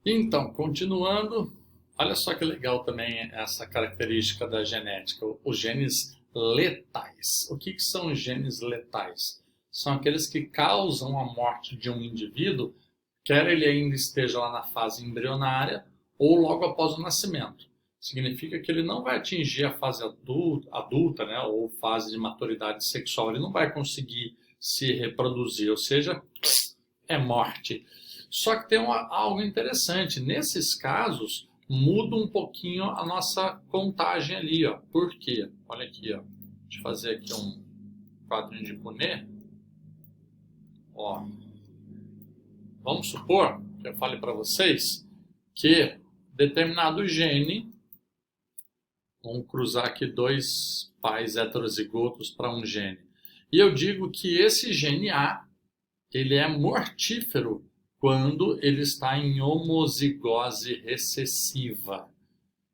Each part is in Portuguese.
Então, continuando, olha só que legal também essa característica da genética, os genes letais. O que são os genes letais? São aqueles que causam a morte de um indivíduo, quer ele ainda esteja lá na fase embrionária ou logo após o nascimento. Significa que ele não vai atingir a fase adulta, né, ou fase de maturidade sexual, ele não vai conseguir se reproduzir, ou seja, é morte. Só que tem algo interessante. Nesses casos, muda um pouquinho a nossa contagem ali. Ó. Por quê? Olha aqui. Ó. Deixa eu fazer aqui um quadrinho de Punnett. Ó. Vamos supor que eu fale para vocês que determinado gene, vamos cruzar aqui dois pais heterozigotos para um gene. E eu digo que esse gene A, ele é mortífero quando ele está em homozigose recessiva.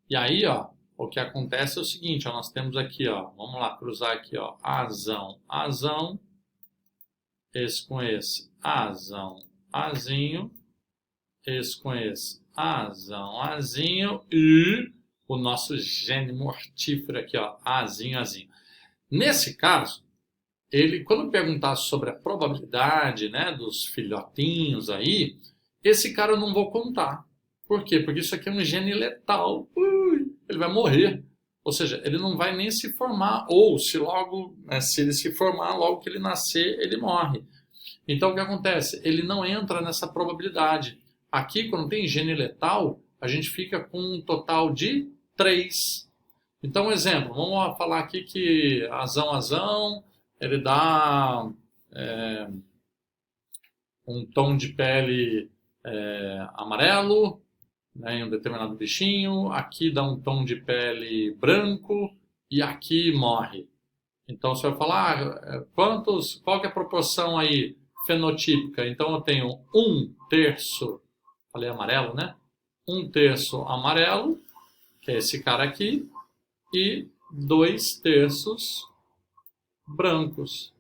E aí, ó, o que acontece é o seguinte, ó, nós temos aqui, ó, vamos lá, cruzar aqui, ó, azão, azão, esse com esse, azão, azinho, esse com esse, azão, azinho, e o nosso gene mortífero aqui, ó, azinho, azinho. Nesse caso, ele, quando perguntar sobre a probabilidade, né, dos filhotinhos aí, esse cara eu não vou contar. Por quê? Porque isso aqui é um gene letal. Ele vai morrer. Ou seja, ele não vai nem se formar, ou se logo, né, se ele se formar, logo que ele nascer, ele morre. Então o que acontece? Ele não entra nessa probabilidade. Aqui, quando tem gene letal, a gente fica com um total de 3. Então, um exemplo, vamos falar aqui que azão, ele dá um tom de pele amarelo, né, em um determinado bichinho, aqui dá um tom de pele branco e aqui morre. Então você vai falar, qual que é a proporção aí fenotípica? Então eu tenho 1/3, falei amarelo, né? 1/3 amarelo, que é esse cara aqui, e 2/3 brancos,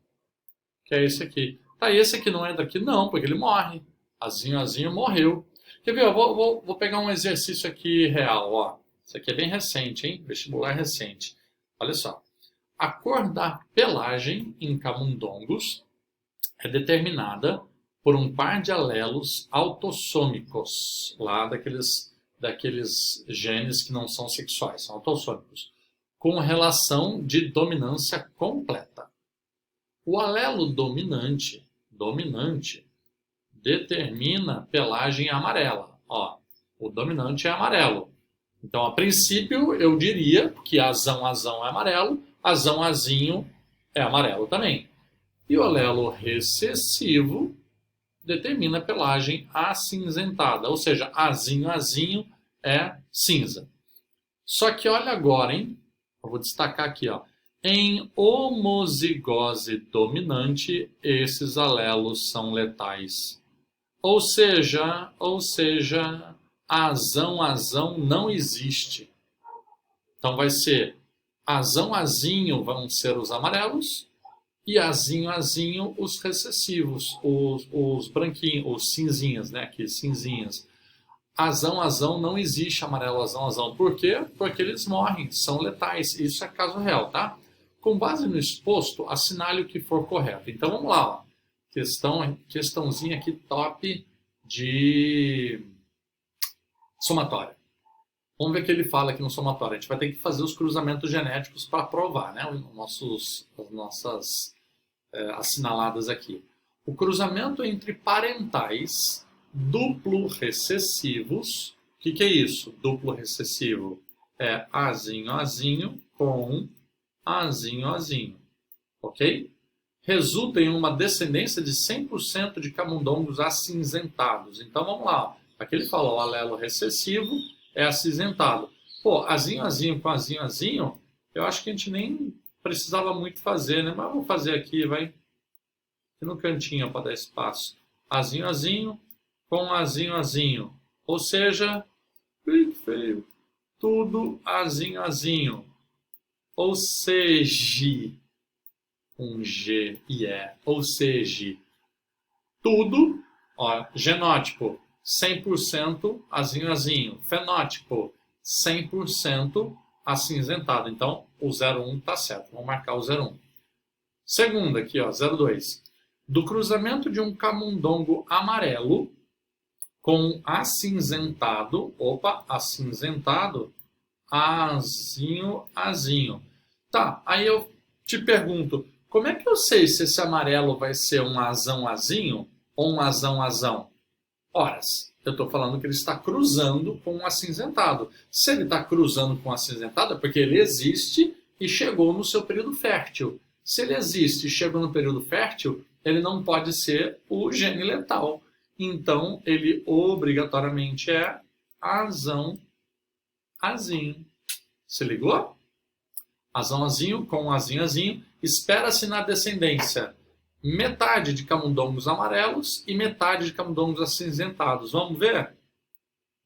que é esse aqui. Tá, e esse aqui não entra aqui? Não, porque ele morre. Azinho, azinho morreu. Quer ver? Eu vou pegar um exercício aqui real. Ó. Isso aqui é bem recente, hein? Vestibular recente. Olha só. A cor da pelagem em camundongos é determinada por um par de alelos autossômicos, lá daqueles genes que não são sexuais, são autossômicos, com relação de dominância completa. O alelo dominante determina pelagem amarela. Ó, o dominante é amarelo. Então, a princípio, eu diria que azão, azão é amarelo, azão, azinho é amarelo também. E o alelo recessivo determina pelagem acinzentada, ou seja, azinho, azinho é cinza. Só que olha agora, hein? Eu vou destacar aqui, ó. Em homozigose dominante, esses alelos são letais. Ou seja, azão, azão não existe. Então vai ser azão, azinho vão ser os amarelos e azinho, azinho os recessivos, os branquinhos, os cinzinhas, né? Aqui, cinzinhas. Azão, azão não existe amarelo, azão, azão. Por quê? Porque eles morrem, são letais. Isso é caso real, tá? Com base no exposto, assinale o que for correto. Então vamos lá, ó. Questãozinha aqui top de somatória. Vamos ver o que ele fala aqui no somatório. A gente vai ter que fazer os cruzamentos genéticos para provar, né? As nossas assinaladas aqui. O cruzamento entre parentais duplo recessivos. O que é isso? Duplo recessivo é azinho, azinho com azinho, azinho. Ok? Resulta em uma descendência de 100% de camundongos acinzentados. Então vamos lá. Aqui ele fala, o alelo recessivo é acinzentado. Pô, azinho, azinho com azinho, azinho, eu acho que a gente nem precisava muito fazer, né? Mas vou fazer aqui, vai. Aqui no cantinho para dar espaço. Azinho, azinho com azinho, azinho. Ou seja, que feio. Tudo azinho, azinho. Ou seja, com G e E. Ou seja, tudo, ó, genótipo, 100% azinho, azinho. Fenótipo, 100% acinzentado. Então, o 01 está certo. Vamos marcar o 01. Segunda aqui, ó, 02. Do cruzamento de um camundongo amarelo com acinzentado, acinzentado, azinho, azinho. Tá, aí eu te pergunto, como é que eu sei se esse amarelo vai ser um azão, azinho ou um azão, azão? Ora, eu estou falando que ele está cruzando com um acinzentado. Se ele está cruzando com um acinzentado, é porque ele existe e chegou no seu período fértil. Se ele existe e chegou no período fértil, ele não pode ser o gene letal. Então, ele obrigatoriamente é azão, azinho. Se ligou? Azão, azinho com azinho, azinho. Espera-se na descendência metade de camundongos amarelos e metade de camundongos acinzentados. Vamos ver?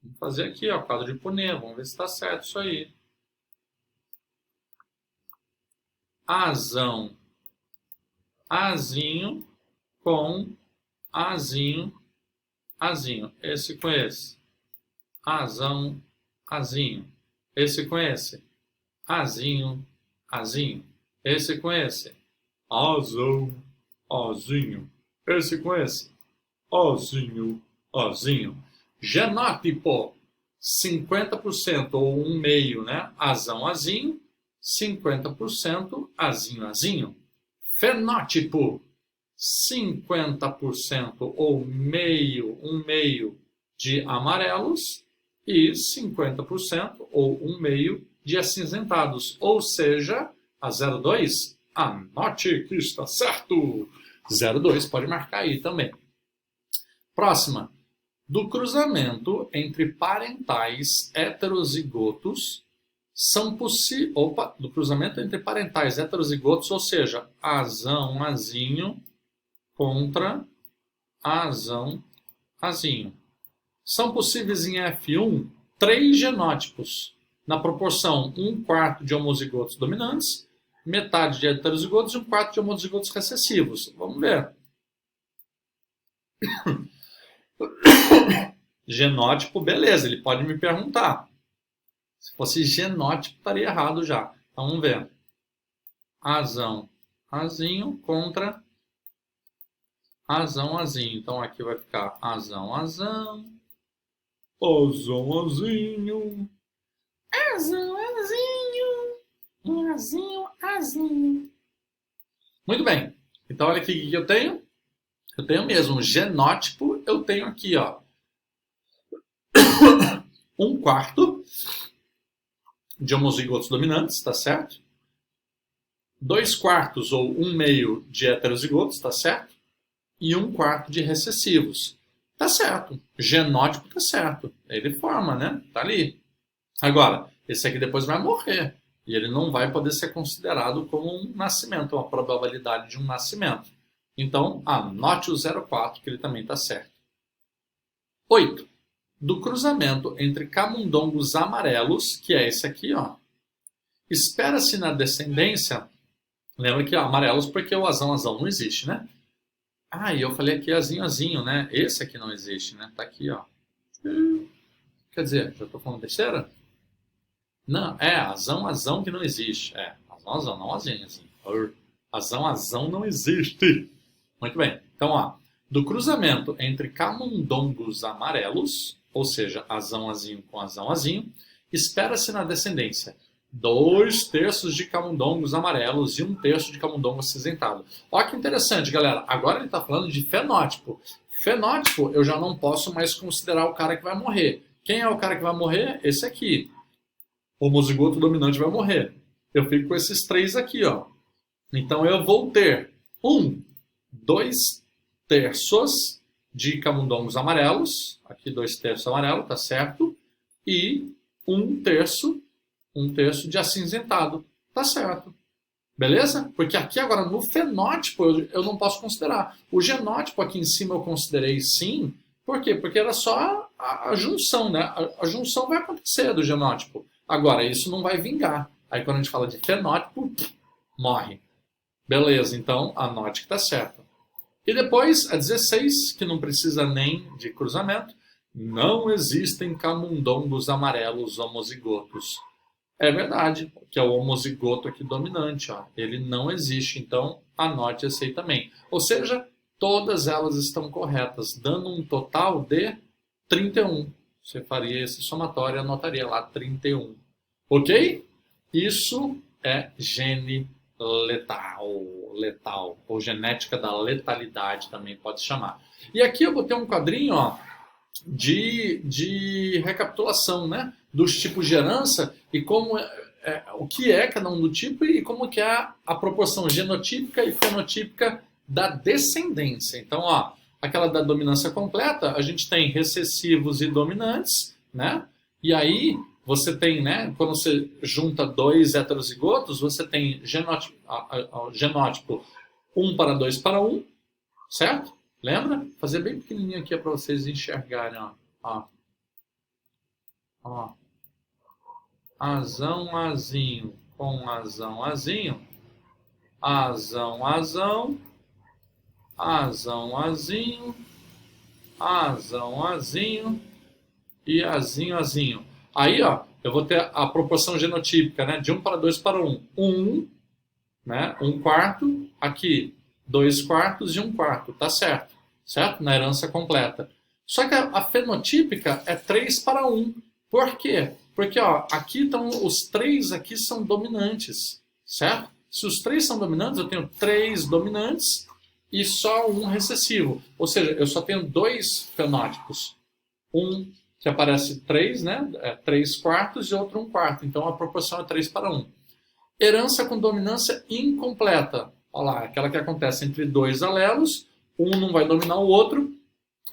Vamos fazer aqui, ó, quadro de Punnett. Vamos ver se está certo isso aí. Azão, azinho com azinho, azinho. Esse com esse. Azão, azinho. Esse com esse. Azinho, azinho. Esse com esse. Azão, azinho. Esse com esse. Azinho, azinho. Genótipo, 50% ou um meio, né? Azão, azinho. 50% azinho, azinho. Fenótipo, 50% ou meio, um meio de amarelos e 50% ou um meio de acinzentados. Ou seja, a 02, anote que está certo. 02 pode marcar aí também. Próxima. Do cruzamento entre parentais heterozigotos do cruzamento entre parentais heterozigotos, ou seja, azão, azinho contra azão, azinho. São possíveis em F1 3 genótipos, na proporção 1/4 de homozigotos dominantes, metade de heterozigotos e 1/4 de homozigotos recessivos. Vamos ver. Genótipo, beleza, ele pode me perguntar. Se fosse genótipo, estaria errado já. Então, vamos ver. Azão, azinho contra azão, azinho. Então, aqui vai ficar azão, azão. Azão, azinho. Azão, azinho. Azinho, azinho. Muito bem. Então, olha aqui o que eu tenho. Eu tenho mesmo genótipo. Eu tenho aqui, ó. 1/4 de homozigotos dominantes, tá certo? 2/4 ou 1/2 de heterozigotos, tá certo? E 1/4 de recessivos. Tá certo. Genótipo tá certo. Ele forma, né? Tá ali. Agora, esse aqui depois vai morrer. E ele não vai poder ser considerado como um nascimento, uma probabilidade de um nascimento. Então, anote o 04, que ele também tá certo. 8. Do cruzamento entre camundongos amarelos, que é esse aqui, ó. Espera-se na descendência, lembra que amarelos porque o azão, azão não existe, né? Ah, e eu falei aqui azinho, azinho, né? Esse aqui não existe, né? Tá aqui, ó. Quer dizer, já tô falando besteira? Não, é azão, azão que não existe. É, azão, azão, não azinho, azinho. Azão, azão não existe. Muito bem. Então, ó. Do cruzamento entre camundongos amarelos, ou seja, azão, azinho com azão, azinho, espera-se na descendência 2/3 de camundongos amarelos e 1/3 de camundongo acinzentado. Olha que interessante, galera. Agora ele está falando de fenótipo. Fenótipo, eu já não posso mais considerar o cara que vai morrer. Quem é o cara que vai morrer? Esse aqui. O homozigoto dominante vai morrer. Eu fico com esses 3 aqui, ó. Então eu vou ter 2/3 de camundongos amarelos, aqui 2/3 amarelo, tá certo? E 1/3 de acinzentado, tá certo? Beleza? Porque aqui agora no fenótipo eu não posso considerar. O genótipo aqui em cima eu considerei sim. Por quê? Porque era só a junção, né? A junção vai acontecer do genótipo. Agora, isso não vai vingar. Aí quando a gente fala de fenótipo, morre. Beleza, então anote que tá certo. E depois, a 16, que não precisa nem de cruzamento, não existem camundongos amarelos homozigotos. É verdade, que é o homozigoto aqui dominante, ó. Ele não existe, então anote esse aí também. Ou seja, todas elas estão corretas, dando um total de 31. Você faria esse somatório e anotaria lá 31. Ok? Isso é gene letal, ou genética da letalidade também pode chamar. E aqui eu botei um quadrinho, ó, de recapitulação, né, dos tipos de herança e como o que é cada um do tipo e como que é a proporção genotípica e fenotípica da descendência. Então, ó, aquela da dominância completa, a gente tem recessivos e dominantes, né? E aí você tem, né, quando você junta dois heterozigotos, você tem genótipo 1 para 2 para 1, certo? Lembra? Fazer bem pequenininho aqui para vocês enxergarem, ó. Ó. Ó. Azão, azinho, com azão, azinho. Azão, azão. Azão, azinho. Azão, azinho. E azinho, azinho. Aí, ó, eu vou ter a proporção genotípica, né? De 1 para 2 para 1. 1, né? 1 quarto. Aqui, 2 quartos e 1 quarto. Tá certo. Certo? Na herança completa. Só que a fenotípica é 3 para 1. Por quê? Porque, ó, aqui estão os 3 aqui são dominantes. Certo? Se os 3 são dominantes, eu tenho 3 dominantes e só um recessivo. Ou seja, eu só tenho 2 fenótipos. Um que aparece 3, né? 3 quartos e outro 1 quarto. Então a proporção é 3 para 1. Herança com dominância incompleta. Olha lá, aquela que acontece entre 2 alelos, um não vai dominar o outro,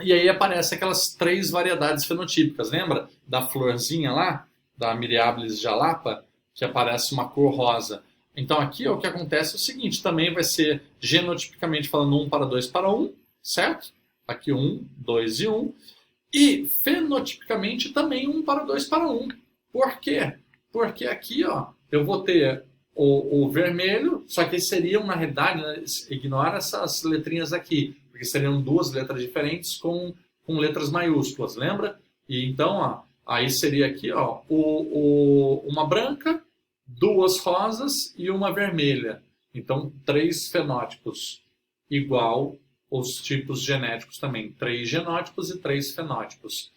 e aí aparecem aquelas 3 variedades fenotípicas. Lembra da florzinha lá, da Myriabilis jalapa, que aparece uma cor rosa? Então aqui o que acontece é o seguinte, também vai ser genotipicamente falando 1 para 2 para 1, certo? Aqui 1, 2 e 1. E fenotipicamente também 1 para 2 para 1. Por quê? Porque aqui, ó, eu vou ter o vermelho, só que seriam, na realidade, né, ignora essas letrinhas aqui, porque seriam 2 letras diferentes com letras maiúsculas, lembra? E então, ó, aí seria aqui, ó, uma branca, 2 rosas e uma vermelha. Então, 3 fenótipos, igual os tipos genéticos também. 3 genótipos e 3 fenótipos.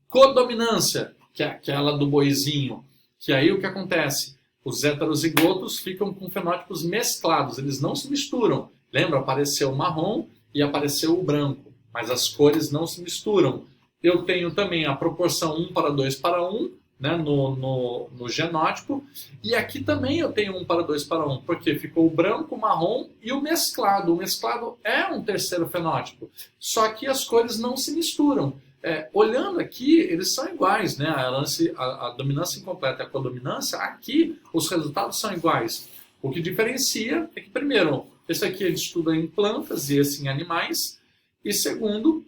Codominância, que é aquela do boizinho. Que aí o que acontece? Os heterozigotos ficam com fenótipos mesclados, eles não se misturam. Lembra? Apareceu o marrom e apareceu o branco, mas as cores não se misturam. Eu tenho também a proporção 1 para 2 para 1, né, no genótipo, e aqui também eu tenho 1 para 2 para 1, porque ficou o branco, o marrom e o mesclado. O mesclado é um terceiro fenótipo, só que as cores não se misturam. Olhando aqui, eles são iguais, né? A dominância incompleta e a codominância, aqui os resultados são iguais. O que diferencia é que, primeiro, esse aqui a gente estuda em plantas e esse em animais, e segundo,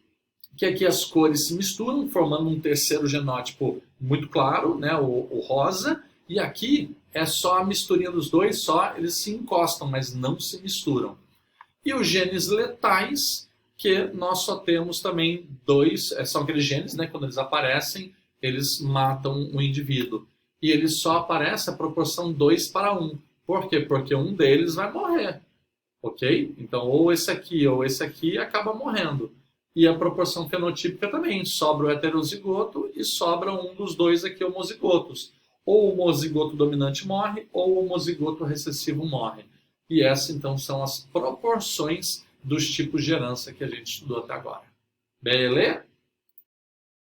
que aqui as cores se misturam, formando um terceiro genótipo muito claro, né? O rosa, e aqui é só a misturinha dos dois, só eles se encostam, mas não se misturam. E os genes letais, que nós só temos também 2, são aqueles genes, né, quando eles aparecem, eles matam o indivíduo. E eles só aparecem a proporção 2 para 1. Por quê? Porque um deles vai morrer. Ok? Então, ou esse aqui acaba morrendo. E a proporção fenotípica também. Sobra o heterozigoto e sobra um dos dois aqui homozigotos. Ou o homozigoto dominante morre, ou o homozigoto recessivo morre. E essas, então, são as proporções dos tipos de herança que a gente estudou até agora. Beleza?